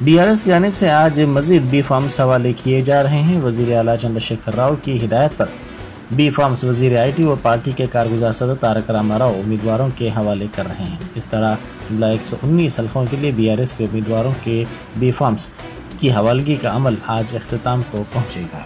BRS की जानिब से आज मजीद बी फार्म्स हवाले किए जा रहे हैं। वजीर आला चंद्रशेखर राव की हिदायत पर बी फार्म्स वजीर IT व पार्टी के कारगुजार सदर तारक रामाराव उम्मीदवारों के हवाले कर रहे हैं। इस तरह जुमला 119 हल्कों के लिए बीआरएस के उम्मीदवारों के बी फार्म्स की हवालगी का अमल आज अख्तिताम को पहुंचेगा।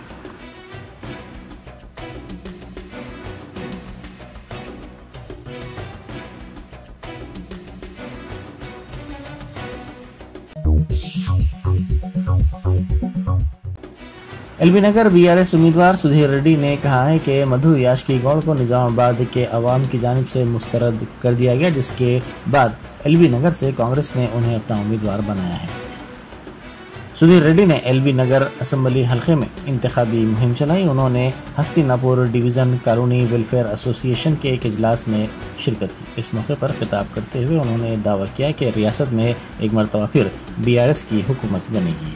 एलबी नगर बीआरएस उम्मीदवार सुधीर रेड्डी ने कहा है कि मधु याशकी गौड़ को निजामाबाद के अवाम की जानिब से मुस्तरद कर दिया गया, जिसके बाद एलबी नगर से कांग्रेस ने उन्हें अपना उम्मीदवार बनाया है। सुधीर रेड्डी ने एलबी नगर असम्बली हल्के में इंतखाबी मुहिम चलाई। उन्होंने हस्तिनापुर डिवीज़न कानूनी वेलफेयर एसोसिएशन के एक इजलास में शिरकत की। इस मौके पर खिताब करते हुए उन्होंने दावा किया कि रियासत में एक मरतबा फिर बीआरएस की हुकूमत बनेगी।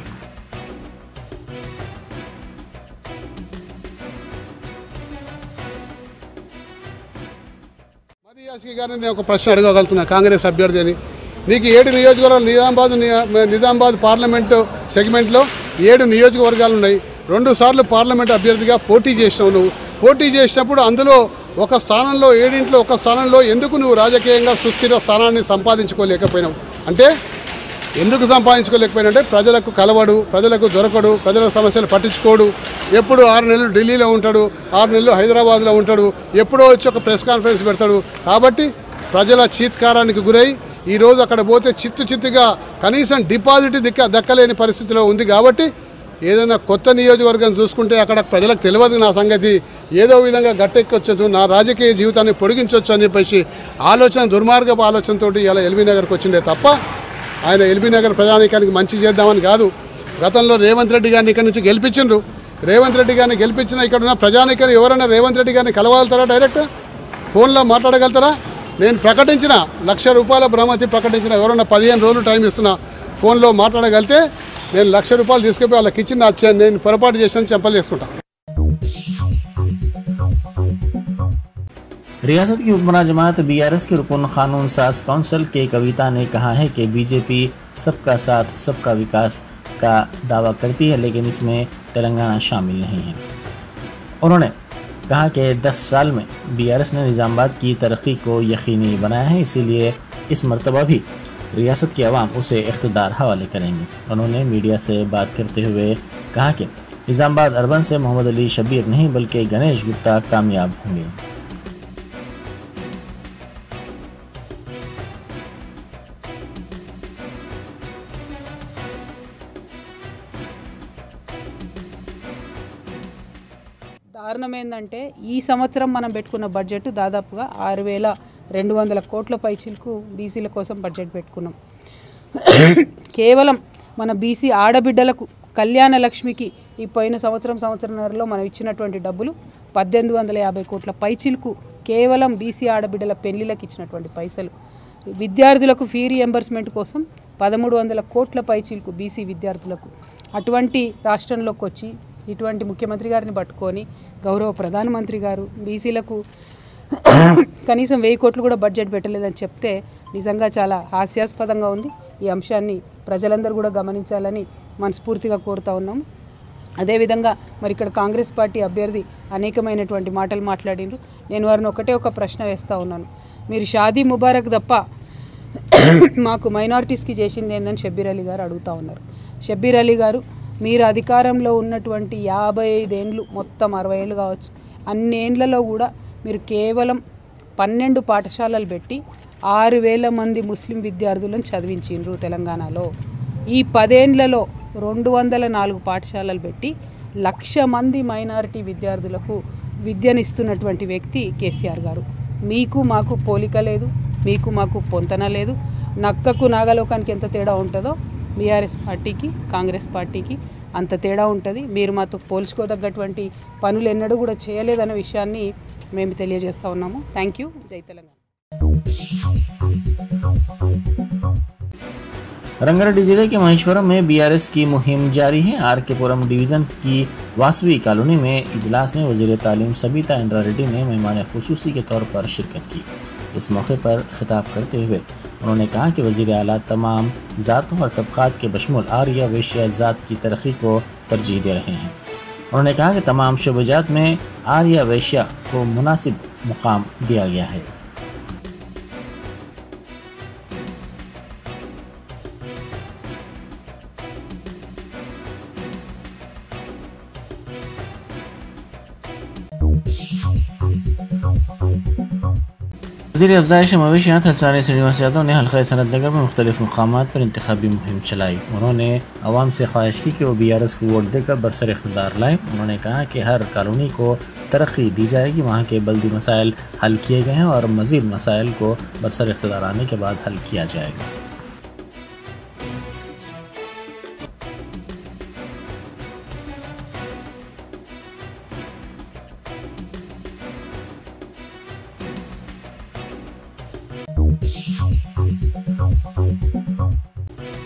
నేను ఒక ప్రశ్న అడగగలుగుతున్నా కాంగ్రెస్ అభ్యర్థి అని. నీకు 7 నియోజకవర్గాలు నిజామాబాద్ పార్లమెంటు సెగ్మెంట్లో 7 నియోజకవర్గాలు ఉన్నాయి. 2 సార్లు పార్లమెంట్ అభ్యర్థిగా పోటీ చేసినావు. నువ్వు పోటీ చేసినప్పుడు అందులో ఒక స్థానంలో 7 ఒక స్థానంలో ఎందుకు నువ్వు రాజకీయంగా సుస్థిర స్థానాన్ని సంపాదించుకోలేకపోయినావు? అంటే ఎందుకు సంపాదించుకోలేకపోయినంటే ప్రజలకు కలవడు, ప్రజలకు దొరకడు, ప్రజల సమస్యలు పట్టించుకోడు. ఎప్పుడు 6 నెలలు ఢిల్లీలో ఉంటాడు, 6 నెలలు హైదరాబాద్లో ఉంటాడు, ఎప్పుడో వచ్చి ఒక ప్రెస్ కాన్ఫరెన్స్ పెడతాడు. కాబట్టి ప్రజల చీత్కారానికి గురై ఈరోజు అక్కడ పోతే చిత్తుగా కనీసం డిపాజిట్ దక్కలేని పరిస్థితిలో ఉంది. కాబట్టి ఏదైనా కొత్త నియోజకవర్గం చూసుకుంటే అక్కడ ప్రజలకు తెలియదు నా సంగతి, ఏదో విధంగా గట్టెక్కొచ్చు, నా రాజకీయ జీవితాన్ని పొడిగించవచ్చు అని చెప్పేసి దుర్మార్గపు ఆలోచనతో ఇలా ఎల్బీ నగర్కి వచ్చిండే తప్ప ఆయన ఎల్బీ నగర్ ప్రజానీకానికి మంచి చేద్దామని కాదు. గతంలో రేవంత్ రెడ్డి గారిని ఇక్కడ నుంచి గెలిపించిండ్రు. రేవంత్ రెడ్డి గారిని గెలిపించిన ఇక్కడ ఉన్న ప్రజానీకాన్ని ఎవరైనా రేవంత్ రెడ్డి గారిని కలవగలుగుతారా? డైరెక్ట్ ఫోన్లో మాట్లాడగలుగుతారా? నేను ప్రకటించిన ₹1,00,000 బహుమతి ప్రకటించిన ఎవరైనా 15 రోజులు టైం ఇస్తున్నా, ఫోన్లో మాట్లాడగలిగితే నేను ₹1,00,000 తీసుకుపోయి వాళ్ళకి ఇచ్చి నేను పొరపాటు చేసిన చెంపలు చేసుకుంటా. रियासत की हुक्मरान जमात बीआरएस के रुकन कानून साज काउंसिल के कविता ने कहा है कि बीजेपी सबका साथ सबका विकास का दावा करती है, लेकिन इसमें तेलंगाना शामिल नहीं है। उन्होंने कहा कि 10 साल में बीआरएस ने निजामाबाद की तरक्की को यकीनी बनाया है, इसीलिए इस मरतबा भी रियासत के अवाम उसे इख्तिदार हवाले करेंगे। उन्होंने मीडिया से बात करते हुए कहा कि निजामाबाद अर्बन से मोहम्मद अली शबीर नहीं बल्कि गणेश गुप्ता कामयाब होंगे। కారణం ఏంటంటే ఈ సంవత్సరం మనం పెట్టుకున్న బడ్జెట్ దాదాపుగా 6,200 కోట్ల పైచిలకు బీసీల కోసం బడ్జెట్ పెట్టుకున్నాం. కేవలం మన బీసీ ఆడబిడ్డలకు కళ్యాణ లక్ష్మికి ఈ పోయిన సంవత్సరంన్నరలో మనం ఇచ్చినటువంటి డబ్బులు 1,850 కోట్ల పైచిలకు కేవలం బీసీ ఆడబిడ్డల పెళ్లిలకు ఇచ్చినటువంటి పైసలు. విద్యార్థులకు ఫీ రీఎంబర్స్మెంట్ కోసం 1,300 కోట్ల పైచిలకు బీసీ విద్యార్థులకు. అటువంటి రాష్ట్రంలోకి వచ్చి ఇటువంటి ముఖ్యమంత్రి గారిని పట్టుకొని గౌరవ ప్రధానమంత్రి గారు బీసీలకు కనీసం 1000 కోట్లు కూడా బడ్జెట్ పెట్టలేదని చెప్తే నిజంగా చాలా హాస్యాస్పదంగా ఉంది. ఈ అంశాన్ని ప్రజలందరూ కూడా గమనించాలని మనస్ఫూర్తిగా కోరుతా ఉన్నాము. అదేవిధంగా మరి ఇక్కడ కాంగ్రెస్ పార్టీ అభ్యర్థి అనేకమైనటువంటి మాటలు మాట్లాడిండ్రు. నేను వారిని ఒక ప్రశ్న వేస్తూ ఉన్నాను. మీరు షాదీ ముబారక్ తప్ప మాకు మైనారిటీస్కి చేసింది ఏందని షబ్బీర్ అలీ గారు అడుగుతూ ఉన్నారు. షబ్బీర్ అలీ గారు, మీరు అధికారంలో ఉన్నటువంటి 55 ఏండ్లు, మొత్తం 60 ఏళ్ళు కావచ్చు, అన్ని ఏండ్లలో కూడా మీరు కేవలం 12 పాఠశాలలు పెట్టి 6,000 మంది ముస్లిం విద్యార్థులను చదివించిండ్రు తెలంగాణలో. ఈ 10 ఏండ్లలో 204 పాఠశాలలు పెట్టి 1,00,000 మంది మైనారిటీ విద్యార్థులకు విద్యనిస్తున్నటువంటి వ్యక్తి కేసీఆర్ గారు. మీకు మాకు పోలిక లేదు, మీకు మాకు పొంతన లేదు. నక్కకు నాగలోకానికి ఎంత తేడా ఉంటుందో బీఆర్ఎస్ పార్టీకి కాంగ్రెస్ పార్టీకి అంత తేడా ఉంటుంది. మీరు మాతో పోల్చుకోదగ్గటువంటి పనులు ఎన్నడూ కూడా చేయలేదనే విషయాన్ని మేము తెలియజేస్తూ ఉన్నాము. Thank you. జై తెలంగాణ. रंगारेड्डी जिले के महेश्वरम में बीआरएस की मुहिम जारी है। आरकेपुरम डिवीज़न की वासवी कॉलोनी में इजलास में वज़ीर तालीम सबीता इंद्रा रेड्डी ने मेहमान खुसूसी के तौर पर शिरकत की। इस मौके पर खिताब करते हुए उन्होंने कहा कि वज़ीर आला तमाम ज़ातों और तबक़ात के बशमुल आर्या वैश्या ज़ात की तरक्की को तरजीह दे रहे हैं। उन्होंने कहा कि तमाम शोबजात में आर्या वैश्या को मुनासिब मुकाम दिया गया है। वज़ीर अफ़ज़ाइश मवेशियात हलसानी श्रीनिवास यादव ने हल्का सनत नगर में मुख्तलिफ मकामात पर इंतखाबी मुहिम चलाई। उन्होंने अवाम से ख्वाहिश की कि वो BRS को वोट देकर बरसर इख्तिदार लाएँ। उन्होंने कहा कि हर कॉलोनी को तरक्की दी जाएगी, वहाँ के बल्दी मसाइल हल किए गए हैं और मज़ीद मसाइल को बरसर इख्तिदार आने के बाद हल किया जाएगा।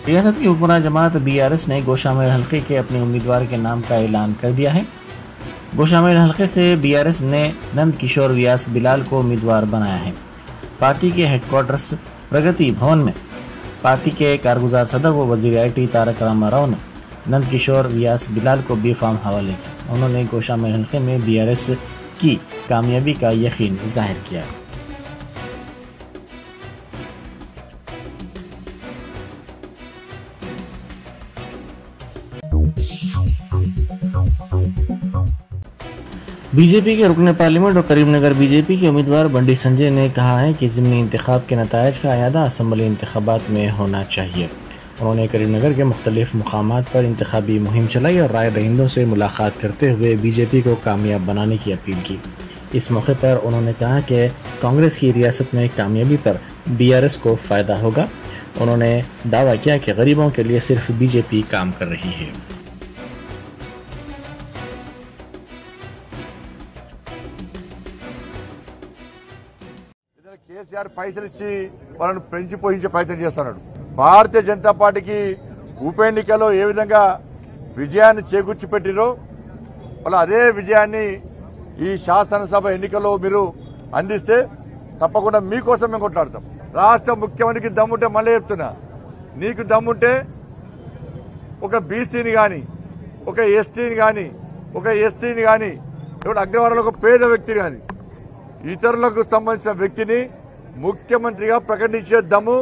रियासत की हुक्मरान जमात BRS ने गोशामेर हल्के के अपने उम्मीदवार के नाम का ऐलान कर दिया है। गोशामेर हल्के से BRS ने नंद किशोर व्यास बिलाल को उम्मीदवार बनाया है। पार्टी के हेडक्वार्टर्स प्रगति भवन में पार्टी के कारगुजार सदर व वज़ीर IT तारक रामा राव ने नंद किशोर व्यास बिलाल को B.Pharm हवाले किया। उन्होंने गोशामेर हल्के में BRS की कामयाबी का यकीन जाहिर किया। बीजेपी के रुकने पार्लियामेंट और करीमनगर बीजेपी के उम्मीदवार बंडी संजय ने कहा है कि ज़िमनी इंतखाब के नतायज का अयादा असम्बली इंतखाबात में होना चाहिए। उन्होंने करीमनगर के मुख्तलिफ मुकामात पर इंतखाबी मुहिम चलाई और राय दहिंदों से मुलाकात करते हुए बीजेपी को कामयाब बनाने की अपील की। इस मौके पर उन्होंने कहा कि कांग्रेस की रियासत में कामयाबी पर BRS को फ़ायदा होगा। उन्होंने दावा किया कि गरीबों के लिए सिर्फ बीजेपी काम कर रही है। కేసీఆర్ పైసలు ఇచ్చి వాళ్ళను పెంచి పోయించే ప్రయత్నం చేస్తున్నాడు. భారతీయ జనతా పార్టీకి ఉప ఎన్నికల్లో ఏ విధంగా విజయాన్ని చేకూర్చి పెట్టిరో వాళ్ళ అదే విజయాన్ని ఈ శాసనసభ ఎన్నికల్లో మీరు అందిస్తే తప్పకుండా మీకోసం మేము కొట్లాడతాం. రాష్ట్ర ముఖ్యమంత్రికి దమ్ముంటే మళ్ళీ చెప్తున్నా, నీకు దమ్ముంటే ఒక బీసీని కానీ ఒక ఎస్టీని కానీ ఒక ఎస్సీని కానీ ఇప్పుడు అగ్రవర్ణంలో ఒక పేద వ్యక్తిని కానీ ఇతరులకు సంబంధించిన వ్యక్తిని ముఖ్యమంత్రిగా ప్రకటించే దమ్ము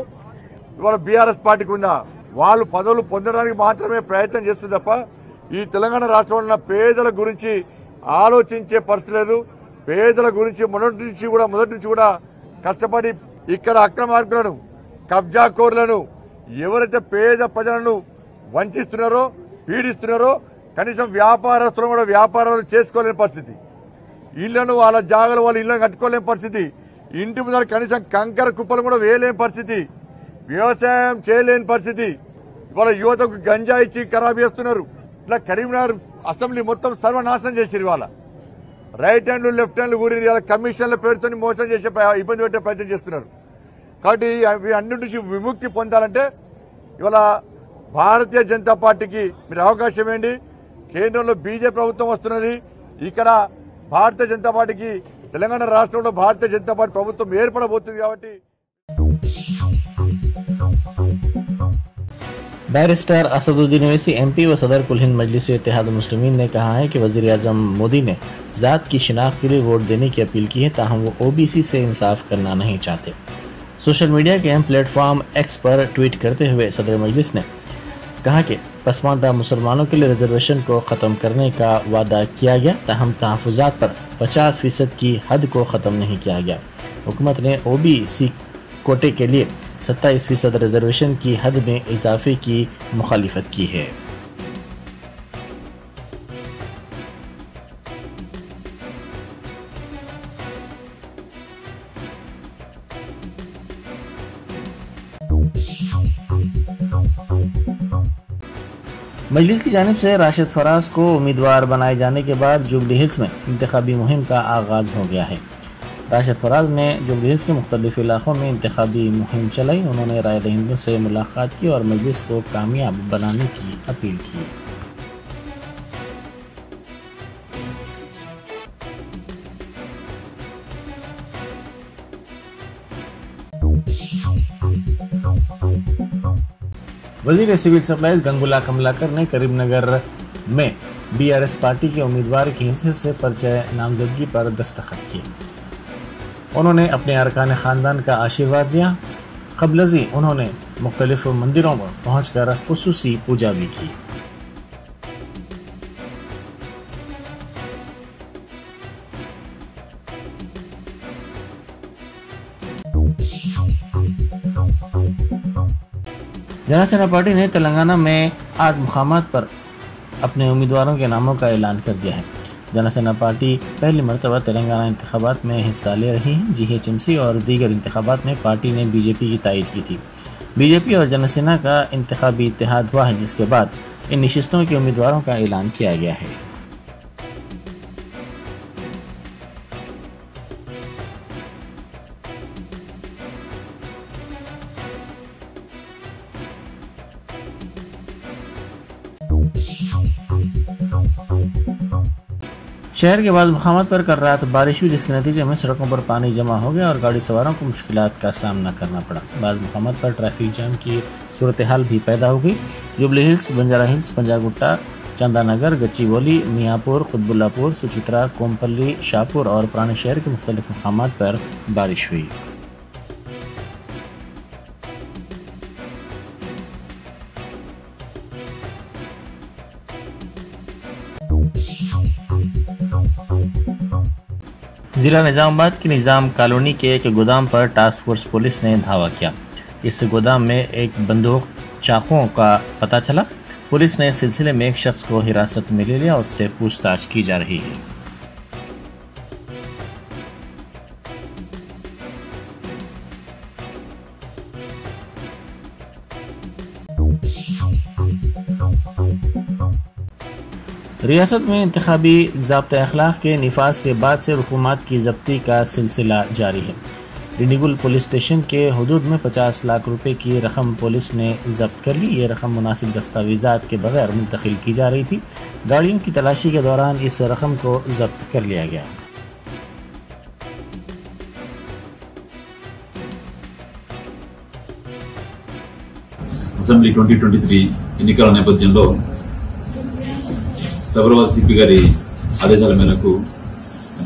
ఇవాళ BRS పార్టీకి ఉందా? వాళ్ళు పదవులు పొందడానికి మాత్రమే ప్రయత్నం చేస్తుంది తప్ప ఈ తెలంగాణ రాష్ట్రంలో ఉన్న పేదల గురించి ఆలోచించే పరిస్థితి లేదు. పేదల గురించి మొదటి నుంచి కూడా కష్టపడి ఇక్కడ అక్రమార్కులను కబ్జాకోరులను ఎవరైతే పేద ప్రజలను వంచిస్తున్నారో పీడిస్తున్నారో కనీసం వ్యాపారస్తులను కూడా వ్యాపారాలు చేసుకోలేని పరిస్థితి, ఇళ్లను వాళ్ళ జాగాలు వాళ్ళ ఇళ్లను కట్టుకోలేని పరిస్థితి, ఇంటి ముందర కనీసం కంకర కుప్పలు కూడా వేయలేని పరిస్థితి, వ్యవసాయం చేయలేని పరిస్థితి, ఇవాళ యువతకు గంజా ఇచ్చి ఖరాబ్ చేస్తున్నారు. ఇట్లా కరీంనగర్ అసెంబ్లీ మొత్తం సర్వనాశనం చేసిరు. ఇవాళ రైట్ హ్యాండ్లు లెఫ్ట్ హ్యాండ్లు ఊరి కమిషన్ల పేరుతో మోసం చేసే ఇబ్బంది పెట్టే ప్రయత్నం చేస్తున్నారు. కాబట్టి అన్నింటి నుంచి విముక్తి పొందాలంటే ఇవాళ భారతీయ జనతా పార్టీకి మీరు అవకాశం ఏంటి? కేంద్రంలో బీజేపీ ప్రభుత్వం వస్తున్నది. ఇక్కడ భారతీయ జనతా పార్టీకి తెలంగాణ రాష్ట్రంలో భారతీయ జనతా పార్టీ ప్రభుత్వం ఏర్పడబోతుంది. కాబట్టి बैरिस्टर असदुद्दीन ओवैसी MP व सदर कुल हिंद मजलिस इत्तेहाद मुस्लिमीन ने कहा है कि वज़ीर आज़म मोदी ने ज़ात की शिनाख्त के लिए वोट देने की अपील की है, ताहम वो OBC से इंसाफ करना नहीं चाहते। सोशल मीडिया के अहम प्लेटफॉर्म X पर ट्वीट करते हुए सदर मजलिस ने कहा कि पसमानदा मुसलमानों के लिए रिजर्वेशन को ख़त्म करने का वादा किया गया, ताहम तहफ़्फ़ुज़ात पर 50% की हद को ख़त्म नहीं किया गया। हुकूमत ने OBC कोटे के लिए 27% रिजर्वेशन की हद में इजाफे की मुखालिफत की है। मजलिस की जानिब से राशिद फराज को उम्मीदवार बनाए जाने के बाद जुबली हिल्स में इंतखाबी मुहिम का आगाज़ हो गया है। राशिद फराज ने जुबली हिल्स के मुख्तलिफ इलाकों में इंतखाबी मुहिम चलाई। उन्होंने राय दहिंदों से मुलाकात की और मजलिस को कामयाब बनाने की अपील की। वजीर सिविल सप्लाईज गंगुला कमलाकर ने करीमनगर में बीआरएस पार्टी के उम्मीदवार की हैसियत से पर्चे नामजदगी पर दस्तखत किए। उन्होंने अपने अरकान ख़ानदान का आशीर्वाद दिया। क़ब्लज़ी उन्होंने मुख्तलिफ मंदिरों में पहुँचकर खुसूसी पूजा भी की। जनसेना पार्टी ने तेलंगाना में 8 मुकामात पर अपने उम्मीदवारों के नामों का ऐलान कर दिया है। जनसेना पार्टी पहली मरतबा तेलंगाना इंतखाबात में हिस्सा ले रही है। जीएचएमसी और दीगर इंतखाबात में पार्टी ने बीजेपी की तायद की थी। बीजेपी और जनसेना का इंतखाबी इत्तेहाद हुआ है, जिसके बाद इन नशिस्तों के उम्मीदवारों का ऐलान किया गया है। शहर के बाद मुकामात पर कल रात बारिश हुई, जिसके नतीजे में सड़कों पर पानी जमा हो गया और गाड़ी सवारों को मुश्किलात का सामना करना पड़ा। बाद मुकामात पर ट्रैफिक जाम की सूरत हाल भी पैदा हो गई। जुबली हिल्स, बंजारा हिल्स, पंजागुट्टा, चंदानगर, गच्चीबोली, मियाँपुर, कुतबुल्लापुर, सुचित्रा, कोमपल्ली, शाहपुर और पुराने शहर के मुख्तलिफ मुकामात पर बारिश हुई। जिला निजामाबाद की निजाम कॉलोनी के एक गोदाम पर टास्क फोर्स पुलिस ने धावा किया। इस गोदाम में एक बंदूक, चाकुओं का पता चला। पुलिस ने इस सिलसिले में एक शख्स को हिरासत में ले लिया और उससे पूछताछ की जा रही है। रियासत में इंतखाबी ज़ाब्ता अखलाक के निफाज के बाद से हुकूमत की जब्ती का सिलसिला जारी है। डिंडीगुल पुलिस स्टेशन के हदूद में 50 लाख रुपए की रकम पुलिस ने जब्त कर ली। ये रकम मुनासिब दस्तावेज़ात के बगैर मुंतकिल की जा रही थी। गाड़ियों की तलाशी के दौरान इस रकम को जब्त कर लिया गया। అసెంబ్లీ 2023 ఎన్నికల నేపథ్యంలో సైబరాబాద్ సిపి గారి ఆదేశాల మేరకు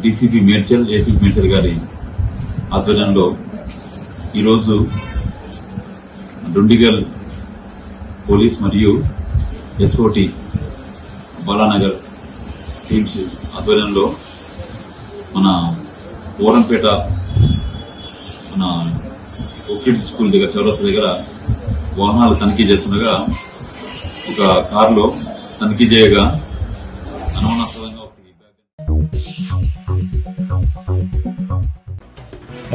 డీసీపీ మేడ్చల్, ఏసీపీ మేడ్చల్ గారి ఆధ్వర్యంలో ఈరోజు డుండిగల్ పోలీస్ మరియు ఎస్ఓటి బాలానగర్ టీమ్స్ ఆధ్వర్యంలో మన ఓరంపేట మన ఓకిడ్ స్కూల్ దగ్గర చౌరస్తా దగ్గర వాహనాలు తనిఖీ చేస్తుండగా ఒక కారులో తనిఖీ చేయగా అనుమానాస్పదంగా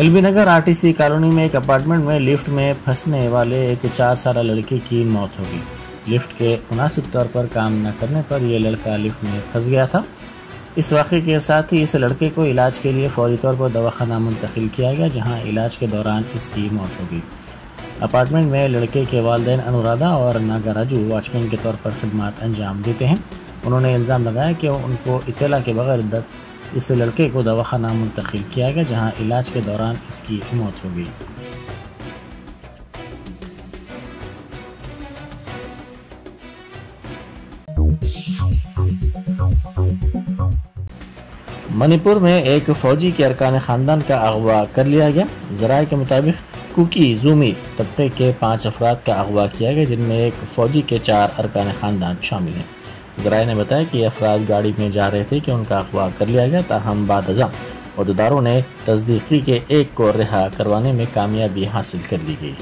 एलबी नगर आरटीसी कॉलोनी में एक अपार्टमेंट में लिफ्ट में फंसने वाले एक 4 साल लड़के की मौत हो गई। लिफ्ट के मुनासिब तौर पर काम न करने पर यह लड़का लिफ्ट में फंस गया था। इस वाक़े के साथ ही इस लड़के को इलाज के लिए फौरी तौर पर दवाखाना मुंतकिल किया गया, जहां इलाज के दौरान इसकी मौत हो गई। अपार्टमेंट में लड़के के वालिदैन अनुराधा और नागाराजू वॉचमैन के तौर पर खिदमत अंजाम देते हैं। उन्होंने इल्ज़ाम लगाया कि उनको इत्तला के बगैर इस लड़के को दवाखाना मुंतकिल किया गया, जहां इलाज के दौरान इसकी मौत हो गई। मणिपुर में एक फौजी के अरकान ख़ानदान का अगवा कर लिया गया। ज़राए के मुताबिक कुकी ज़ूमी तबके के 5 अफराद का अगवा किया गया, जिनमें एक फ़ौजी के 4 अरकान ख़ानदान शामिल हैं। ज़राए ने बताया कि अफराद गाड़ी में जा रहे थे कि उनका अगवा कर लिया गया, ताहम बाद अज़ां अहदेदारों ने तस्दीक की कि एक को रिहा करवाने में कामयाबी हासिल कर ली गई।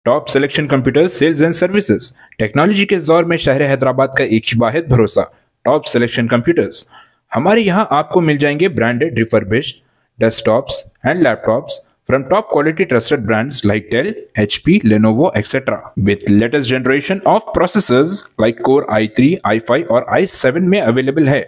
Top selection computer sales and services technology के इस दौर में शहर हैदराबाद का एक ही वाहिद भरोसा टॉप सिलेक्शन कंप्यूटर्स। हमारे यहाँ आपको मिल जाएंगे branded refurbished desktops and laptops from top quality trusted brands like Dell, HP, Lenovo, etc. with latest generation of processors like Core i3, i5 और i7 में अवेलेबल है।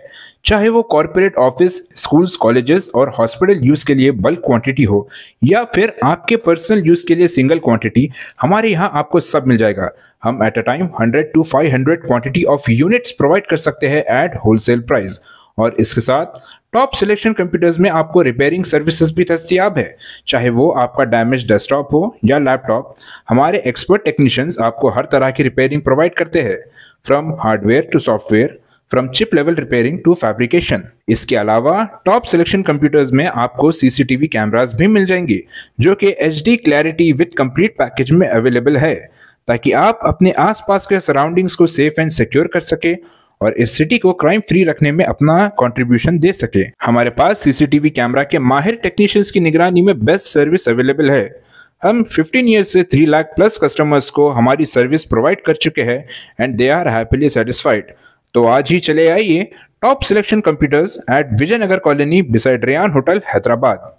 चाहे वो कॉर्पोरेट ऑफिस, स्कूल्स, कॉलेजेस और हॉस्पिटल यूज के लिए bulk quantity हो या फिर आपके पर्सनल यूज के लिए सिंगल क्वांटिटी, हमारे यहाँ आपको सब मिल जाएगा। हम at a time 100 to 500 quantity of units provide कर सकते हैं एट होलसेल प्राइस। और इसके साथ टॉप सिलेक्शन कंप्यूटर्स में आपको रिपेयरिंग सर्विसेज भी दस्तियाब है। चाहे वो आपका डैमेज डेस्कटॉप हो या लैपटॉप, हमारे एक्सपर्ट टेक्नीशियंस आपको हर तरह की रिपेयरिंग प्रोवाइड करते हैं, from hardware to software, from chip level repairing to fabrication. इसके अलावा टॉप सिलेक्शन कंप्यूटर्स में आपको सीसीटीवी कैमरास भी मिल जाएंगे जो कि HD clarity with complete package में अवेलेबल है, ताकि आप अपने आसपास के सराउंडिंग्स को सेफ एंड सिक्योर कर सके और इस सिटी को क्राइम फ्री रखने में अपना कंट्रीब्यूशन दे सके। हमारे पास सीसीटीवी कैमरा के माहिर टेक्नीशियंस की निगरानी में बेस्ट सर्विस अवेलेबल है। हम 15 ईयर्स से 3 लाख प्लस कस्टमर्स को हमारी सर्विस प्रोवाइड कर चुके हैं and they are happily satisfied. तो आज ही चले आइए top selection computers at Vijayanagar colony beside Rayan hotel Hyderabad.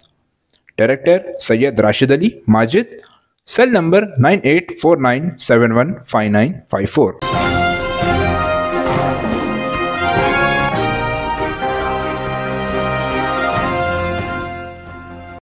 Director Syed Rashid Ali Majid, cell number 9849715954।